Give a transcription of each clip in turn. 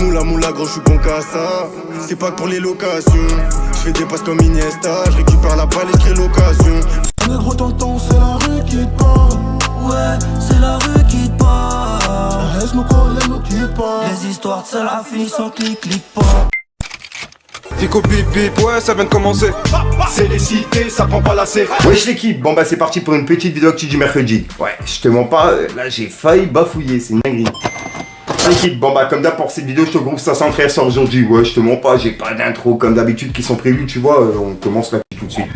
Moula moula gros, je suis bon qu'à ça. C'est pas que pour les locations. Je fais des passes comme Iniesta. Je récupère la balle et je crée l'occasion. Négro tonton, c'est la rue qui te parle. Ouais, c'est la rue qui te parle. Laisse nos collègues nous quitte pas. Les histoires de Salah finissent en clic pas. Fico bip bip, ouais ça vient de commencer. C'est les cités, ça prend pas la C. Wesh l'équipe, bon bah c'est parti pour une petite vidéo actu du mercredi. Ouais, je te mens pas, là j'ai failli bafouiller, c'est une dinguerie. L'équipe, bon bah comme d'hab pour cette vidéo, je te groupe 513 aujourd'hui. Ouais, je te mens pas, j'ai pas d'intro comme d'habitude qui sont prévues, tu vois, on commence là tout de suite.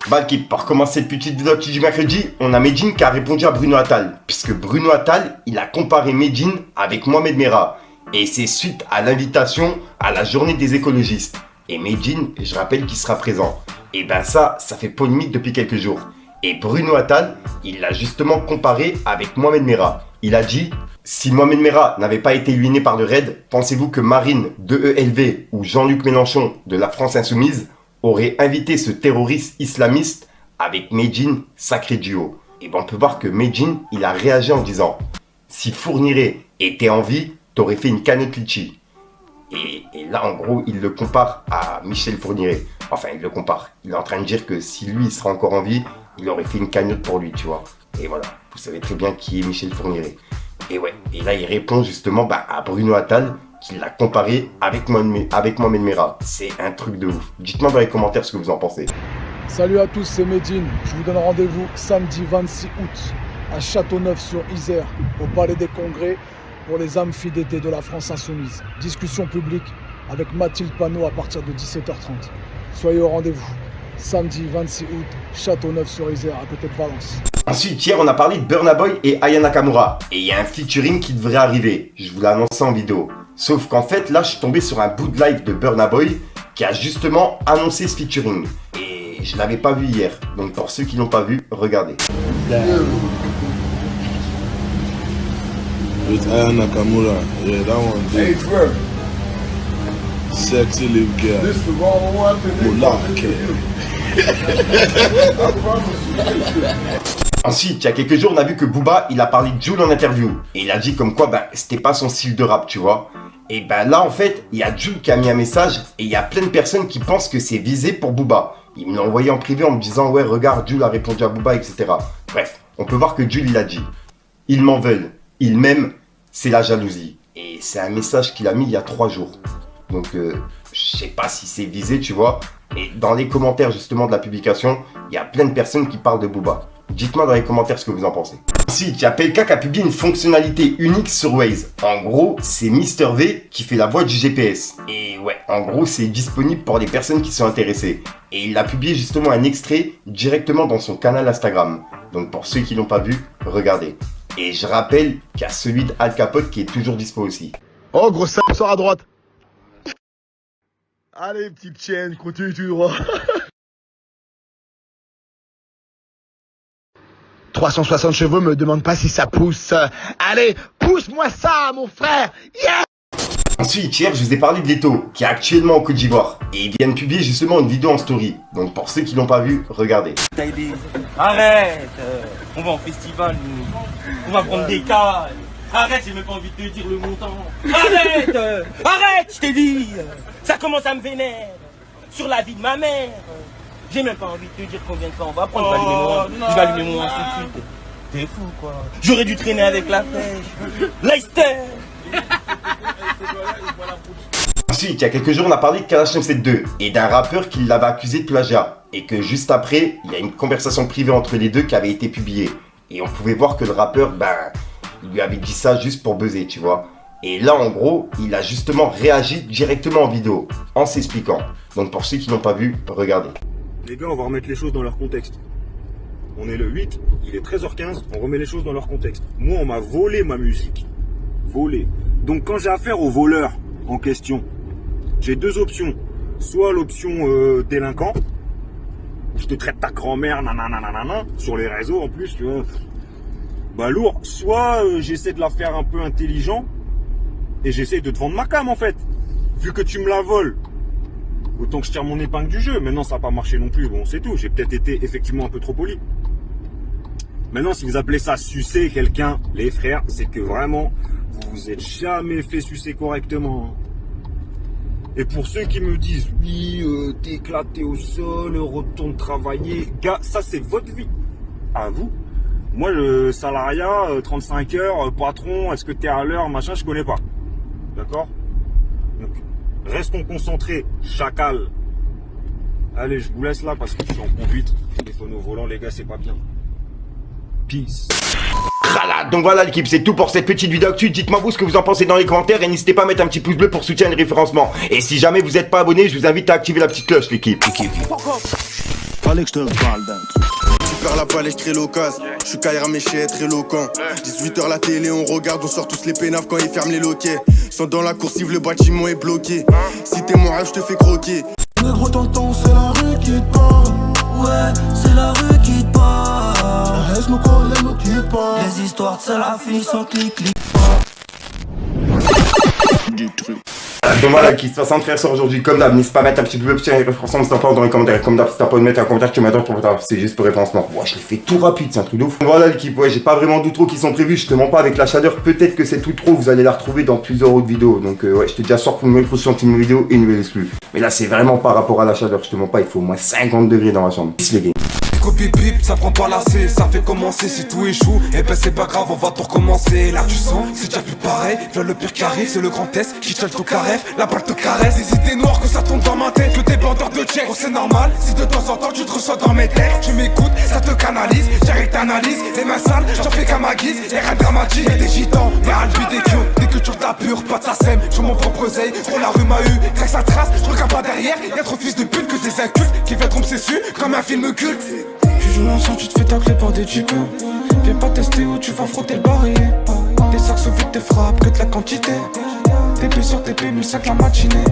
Bah l'équipe, pour commencer cette petite vidéo actu du mercredi, on a Medine qui a répondu à Bruno Attal. Puisque Bruno Attal, il a comparé Medine avec Mohamed Merah. Et c'est suite à l'invitation à la journée des écologistes. Et Medine, je rappelle qu'il sera présent. Et ben ça fait polémique depuis quelques jours. Et Bruno Attal, il l'a justement comparé avec Mohamed Merah. Il a dit, si Mohamed Merah n'avait pas été éliminé par le RAID, pensez-vous que Marine de ELV ou Jean-Luc Mélenchon de la France Insoumise auraient invité ce terroriste islamiste avec Medine, sacré duo? Et ben on peut voir que Medine, il a réagi en disant, si Fourniret était en vie, t'aurais fait une cagnotte litchi. Et là, en gros, il le compare à Michel Fourniret. Enfin, il le compare. Il est en train de dire que si lui, il sera encore en vie, il aurait fait une cagnotte pour lui, tu vois. Et voilà, vous savez très bien qui est Michel Fourniret. Et ouais, et là, il répond justement à Bruno Attal, qui l'a comparé avec Mohamed Merah. C'est un truc de ouf. Dites-moi dans les commentaires ce que vous en pensez. Salut à tous, c'est Medine. Je vous donne rendez-vous samedi 26 août à Châteauneuf-sur-Isère, au Palais des Congrès, pour les âmes fidèles de la France Insoumise. Discussion publique avec Mathilde Panot à partir de 17h30. Soyez au rendez-vous. Samedi 26 août, Châteauneuf-sur-Isère, à côté de Valence. Ensuite, hier, on a parlé de Burna Boy et Aya Nakamura. Et il y a un featuring qui devrait arriver. Je vous l'ai annoncé en vidéo. Sauf qu'en fait, là, je suis tombé sur un bout de live de Burna Boy qui a justement annoncé ce featuring. Et je l'avais pas vu hier. Donc pour ceux qui l'ont pas vu, regardez. With Aya Nakamura, yeah, that one did. Hey, Trevor. Sexy little girl. This the wrong one. Ensuite, il y a quelques jours, on a vu que Booba, il a parlé de Jul en interview. Et il a dit comme quoi, c'était pas son style de rap, tu vois. Et là, en fait, il y a Jul qui a mis un message et il y a plein de personnes qui pensent que c'est visé pour Booba. Il me l'a envoyé en privé en me disant, ouais, regarde, Jul a répondu à Booba, etc. Bref, on peut voir que Jul, il a dit, ils m'en veulent, ils m'aiment, c'est la jalousie. Et c'est un message qu'il a mis il y a 3 jours. Donc, je sais pas si c'est visé, tu vois. Et dans les commentaires, justement, de la publication, il y a plein de personnes qui parlent de Booba. Dites-moi dans les commentaires ce que vous en pensez. Ensuite, il y a PLK qui a publié une fonctionnalité unique sur Waze. En gros, c'est Mister V qui fait la voix du GPS. Et ouais, en gros, c'est disponible pour les personnes qui sont intéressées. Et il a publié justement un extrait directement dans son canal Instagram. Donc pour ceux qui l'ont pas vu, regardez. Et je rappelle qu'il y a celui de Al Capote qui est toujours dispo aussi. Oh, gros ça sort à droite. Allez, petite chaîne, continue tout droit. 360 chevaux, me demande pas si ça pousse. Allez, pousse-moi ça, mon frère. Yeah. Ensuite, hier, je vous ai parlé de Leto, qui est actuellement en Côte d'Ivoire. Et il vient de publier justement une vidéo en story. Donc pour ceux qui l'ont pas vu, regardez. Arrête, on va en festival, nous. On va prendre des calmes. Arrête, j'ai même pas envie de te dire le montant. Arrête, arrête, je t'ai dit. Ça commence à me vénérer. Sur la vie de ma mère. J'ai même pas envie de te dire combien de temps on va prendre. Je vais allumer mon tout de suite. T'es fou, quoi. J'aurais dû traîner avec la pêche. Leicester. Ensuite, il y a quelques jours, on a parlé de Kalash 972 et d'un rappeur qui l'avait accusé de plagiat. Et que juste après, il y a une conversation privée entre les deux qui avait été publiée. Et on pouvait voir que le rappeur, il lui avait dit ça juste pour buzzer, tu vois. Et là, en gros, il a justement réagi directement en vidéo, en s'expliquant. Donc pour ceux qui n'ont pas vu, regardez. Les gars, on va remettre les choses dans leur contexte. On est le 8, il est 13h15, on remet les choses dans leur contexte. Moi, on m'a volé ma musique. Volé. Donc quand j'ai affaire au voleur en question, j'ai 2 options. Soit l'option délinquant, je te traite ta grand-mère, nanana, sur les réseaux en plus, tu vois. Lourd. Soit j'essaie de la faire un peu intelligent et j'essaie de te vendre ma cam en fait. Vu que tu me la voles, autant que je tire mon épingle du jeu. Maintenant, ça n'a pas marché non plus. Bon, c'est tout. J'ai peut-être été effectivement un peu trop poli. Maintenant, si vous appelez ça sucer quelqu'un, les frères, c'est que vraiment, vous vous êtes jamais fait sucer correctement. Et pour ceux qui me disent, oui, t'es éclaté au sol, retourne travailler, gars, ça c'est votre vie. À vous. Moi, le salariat, 35 heures, patron, est-ce que t'es à l'heure, machin, je connais pas. D'accord? Donc, restons concentrés, chacal. Allez, je vous laisse là parce que je suis en conduite. Téléphone au volant, les gars, c'est pas bien. Peace. Donc voilà l'équipe, c'est tout pour cette petite vidéo actu. Dites-moi vous ce que vous en pensez dans les commentaires et n'hésitez pas à mettre un petit pouce bleu pour soutenir le référencement. Et si jamais vous n'êtes pas abonné, je vous invite à activer la petite cloche l'équipe. Fallait que je te parle d'un truc. Tu perds la balle et je crée l'occasion. Je suis Kaira mais je sais être éloquent. 18h la télé, on regarde, on sort tous les pénaves quand ils ferment les loquets. Sont dans la coursive, le bâtiment est bloqué. Si t'es mon rêve, je te fais croquer. Négro tonton, c'est la rue qui te parle. Ouais, c'est la rue qui te parle. Laisse nous coller, nous qui parle. Les histoires de ça, la finition clic-clic. Donc voilà qui se passe en frère sur aujourd'hui comme d'hab, n'hésite pas à mettre un petit peu petit référencement si t'en parles dans les commentaires. Comme d'hab, si t'as pas de mettre un commentaire, tu m'attends pour c'est juste pour référencement. Ouais, je l'ai fait tout rapide, c'est un truc de ouf. Voilà l'équipe, ouais, j'ai pas vraiment d'outro qui sont prévus, je te mens pas avec la chaleur, peut-être que cette outro vous allez la retrouver dans plusieurs autres vidéos. Donc ouais, je te dis à soir pour une nouvelle frustrante vidéo et une nouvelle exclue. Mais là c'est vraiment par rapport à la chaleur, je te mens pas, il faut au moins 50 degrés dans la chambre. Peace les gars. Bip bip, ça prend pas lassé, ça fait commencer. Si tout échoue, eh ben c'est pas grave, on va tout recommencer. Là tu sens, c'est déjà plus pareil. V'là le pire qui arrive, c'est le grand test qui tient ton carré. La balle te caresse, des idées noires que ça tombe dans ma tête. Le débordeur de check, oh, c'est normal. Si de temps en temps tu te reçois dans mes textes, tu m'écoutes, ça te canalise. Direct analyse, les mains sales, j'en fais qu'à ma guise. Y'a rien de dramatique, y'a des gitans, des albi, des kios, des cultures de la pure, pas de sa sème. Sur mon propre oseille, trop la rue m'a eu, craque sa trace, je regarde pas derrière. Y'a trop de fils de pute que des incultes qui viendront me cessu comme un film culte. Tu joues l'ensemble, tu te fais tacler par des types. Viens pas tester où tu vas frotter le barillet. Des sacs sous vide, des frappes, que de la quantité. TP sur TP, 1005 la matinée.